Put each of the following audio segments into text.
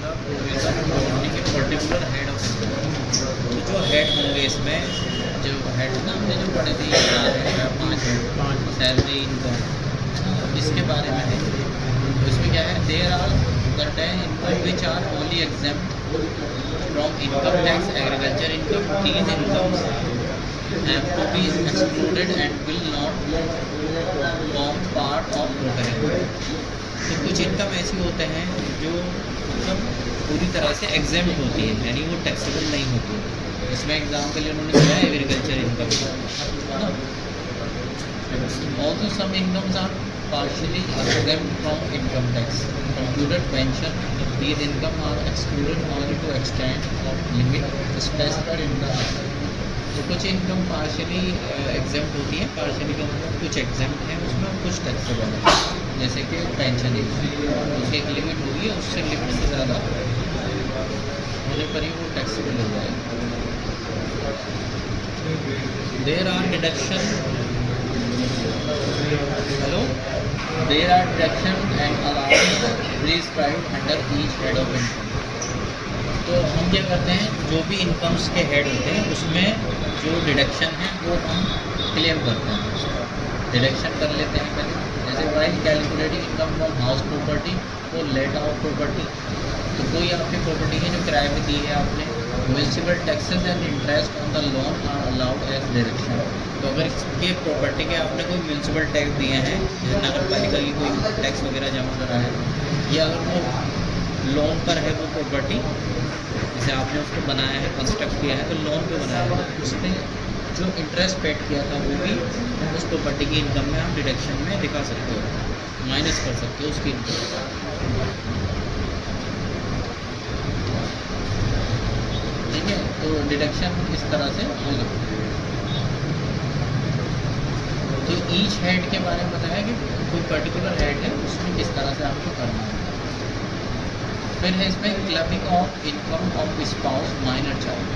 The provision of के particular head of income. तो जो हेड होंगे इसमें, जो हेड ना हमने जो पढ़े थे 4 हेड या 5 हेड, सैलरी, इनकम, इसके बारे में है। तो इसमें क्या है, there are certain income which are only exempt from income tax, agriculture income, these incomes have to be excluded and will not form part of total income। तो कुछ इनकम ऐसी होते हैं जो मतलब पूरी तरह से एग्जेम्प्ट होती है, यानी वो टैक्सेबल नहीं होती है। इसमें एग्जाम्पल लिए उन्होंने दिया एग्रीकल्चर इनकम ना। Also some incomes are partially exempt from income tax, computed pension, these income are excluded only to extent of limit specified in the act। तो कुछ इनकम पार्शली एग्जेम्प्ट होती है, पार्शली का मतलब कुछ एग्जेम्प्ट है उसमें और कुछ टैक्सेबल है। जैसे कि पेंशन उसकी एक लिमिट होगी, उससे लिमिट से ज़्यादा होने पर ही वो टैक्सेबल हो जाएगा। There are deduction, hello, there are deduction and allowance prescribed under each head of income. तो हम क्या करते हैं, जो भी इनकम्स के हेड होते हैं उसमें जो डिडक्शन है वो हम क्लेम करते हैं, डिडक्शन कर लेते हैं पहले। जैसे while calculating income from house property और लेट आउट प्रॉपर्टी। तो कोई आपकी प्रॉपर्टी है जो किराए में दी है आपने, municipal taxes and interest on the loan are allowed as deduction. तो अगर इसके प्रॉपर्टी के आपने कोई म्यूनसिपल टैक्स दिए हैं, जैसे नगर पालिका की कोई टैक्स वगैरह जमा करा है, या अगर वो लोन पर है वो प्रॉपर्टी, जैसे आपने उसको बनाया है, कंस्ट्रक्ट किया है, तो लोन पे बनाया है, उसने जो इंटरेस्ट पेड किया था वो भी उस प्रॉपर्टी की इनकम में आप डिडक्शन में दिखा सकते हो, माइनस कर सकते हो उसकी इनकम। ठीक है, तो डिडक्शन इस तरह से हो सकती है। तो ईच हेड के बारे में बताया कि कोई पर्टिकुलर हेड है उसमें किस तरह से आपको करना है। फिर है इसमें clubbing of income of spouse minor child.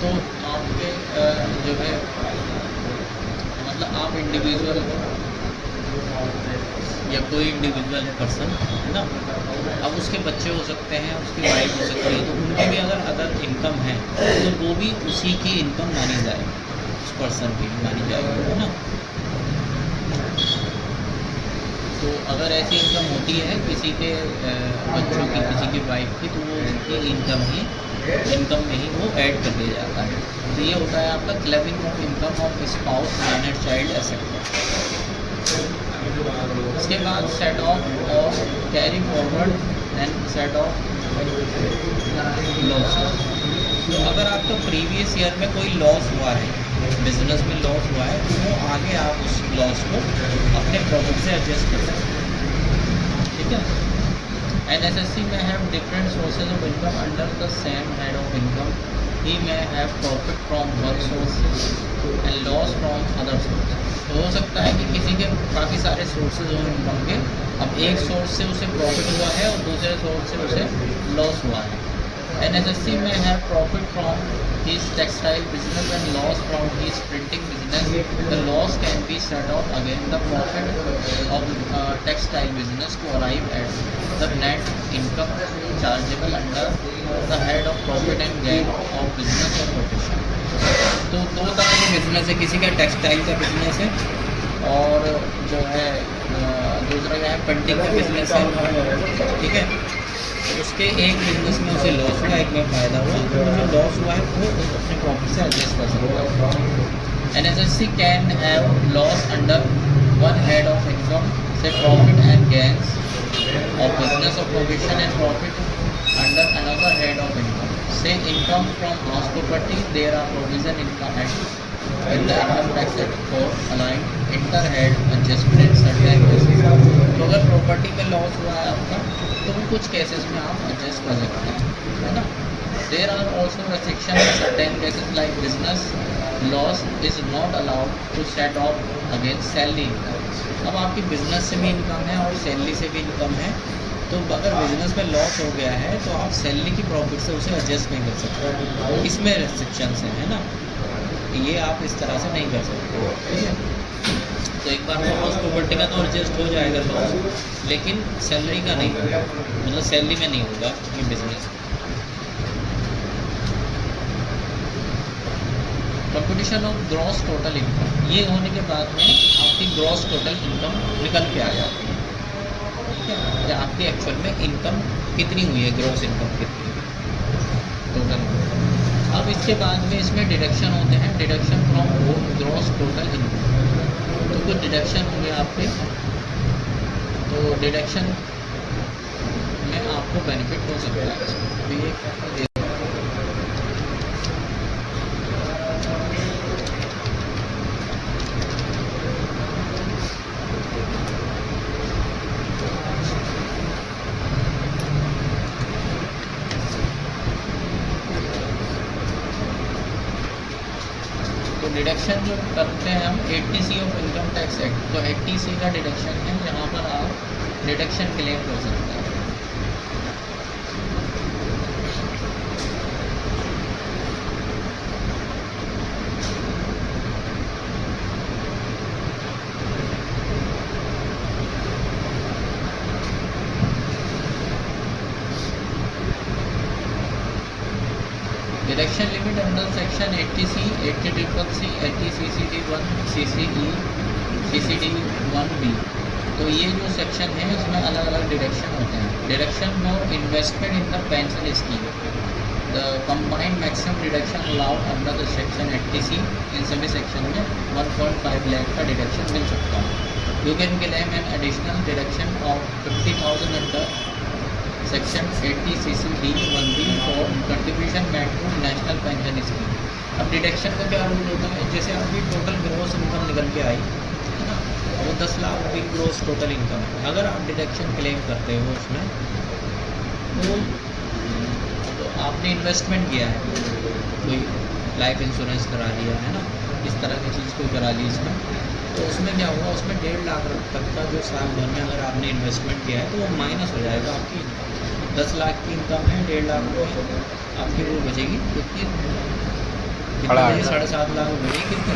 तो आपके जो है मतलब आप इंडिविजुअल या कोई इंडिविजुअल है पर्सन है ना, अब उसके बच्चे हो सकते हैं, उसकी वाइफ हो सकती है, तो उनकी भी अगर इनकम है तो वो भी उसी की इनकम मानी जाएगी, उस पर्सन की मानी जाएगी, है ना। तो अगर ऐसी इनकम होती है किसी के बच्चों की, किसी की वाइफ की, तो वो उसकी इनकम में ही वो ऐड कर दिया जाता है। तो ये होता है आपका clubbing of income of spouse minor child asset. उसके बाद सेट ऑफ और carry forward and set of loss. तो अगर आपका प्रीवियस ईयर में कोई लॉस हुआ है, बिजनेस में लॉस हुआ है, तो वो आगे आप उस लॉस को अपने प्रॉफिट से एडजस्ट कर सकते हैं। ठीक है। NSSC may have different sources of income under the same head of income. He may have profit from one source and loss from other source। तो हो सकता है कि किसी के काफ़ी सारे सोर्सेज हों इनकम के, अब एक सोर्स से उसे प्रॉफिट हुआ है और दूसरे सोर्स से उसे लॉस हुआ है। NSSC may have profit from his textile business and loss from his printing business। The loss can be set off against the profit of textile business to arrive at the net income chargeable under the head of profit and gain of business or profession। तो दो तरह के business है, किसी का textile का business है और जो है दूसरा क्या है, प्रिंटिंग का बिजनेस है। ठीक है, उसके एक बिजनेस में उसे लॉस हुआ, एक में फ़ायदा हुआ, तो जो लॉस हुआ है वो अपने प्रॉफिट से एडजस्ट कर सकता है। NSSC can have loss under one head of income से profit and gains of business of provision and profit under another head of income से income from house property. There are provision income act in the income tax act for aligned inter-head adjustment in certain cases। तो अगर property में loss हुआ है आपका, तो वो कुछ केसेस में आप एडजस्ट कर सकते हैं, है ना। There are also restriction in certain cases like business loss is not allowed to set off against salary income. अब आपकी बिजनेस से भी इनकम है और सैलरी से भी इनकम है, तो अगर बिजनेस में लॉस हो गया है तो आप सैलरी की प्रॉफिट से उसे एडजस्ट नहीं कर सकते, इसमें रेस्ट्रिक्शंस हैं, है ना। ये आप इस तरह से नहीं कर सकते। ठीक है। तो एक बार तो हाउस प्रॉपर्टी का तो एडजस्ट हो जाएगा लॉस, लेकिन सैलरी का नहीं होगा, मतलब सैलरी में नहीं होगा ये business. Competition of gross total income, ये होने के बाद में आपकी ग्रॉस टोटल इनकम निकल के आ जाती है, ठीक है, या आपकी एक्चुअल में इनकम कितनी हुई है, ग्रॉस इनकम कितनी टोटल। अब इसके बाद में इसमें डिडक्शन होते हैं, deduction from gross total income, तो कुछ डिडक्शन होंगे आपके, तो डिडक्शन में आपको बेनिफिट हो सकता है। तो ये डिडक्शन जो करते हैं हम 80C of income tax act, तो 80C का डिडक्शन है, जहाँ पर आप डिडक्शन क्लेम कर सकते हैं। Deduction limit under section 80C, 80CCC, 80CCD1, CCE, CCD1B, तो ये जो सेक्शन है इसमें अलग अलग डिडक्शन होते हैं। Deduction for investment in the pension scheme, the combined maximum deduction allowed under the section 80C, इन सभी सेक्शन में 1.5 लाख का डिडक्शन मिल सकता है। You can claim an additional deduction of 50,000 under section 80CCD1B for contribution made to national pension scheme. अब deduction का क्या rule होता है, जैसे अभी टोटल ग्रोस इनकम निकल के आई है ना, वो 10 लाख रुपये ग्रोस टोटल इनकम है, अगर आप डिडक्शन क्लेम करते हो उसमें तो आपने इन्वेस्टमेंट किया है, कोई लाइफ इंश्योरेंस करा लिया है ना, इस तरह की चीज़ कोई करा ली इसमें, तो उसमें क्या होगा, उसमें 1.5 लाख तक का जो साल भर में अगर आपने इन्वेस्टमेंट किया है तो वो माइनस हो जाएगा आपकी। 10 लाख की इनकम है, 1.5 लाख रुपये आपकी वो बचेगी, क्योंकि 7.5 लाख हो गई, कितने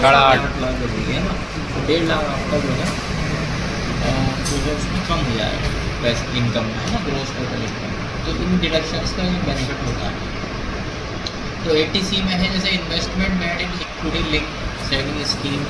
8 लाख बचेगी है ना, 1.5 लाख आपका जो है तो उसमें कम हो जाएगा वैसे इनकम है ना, ग्रोस टोटल इनकम। तो इन डिडक्शंस का ये बेनिफिट होता है। तो 80C में है जैसे investment made in equity link saving scheme,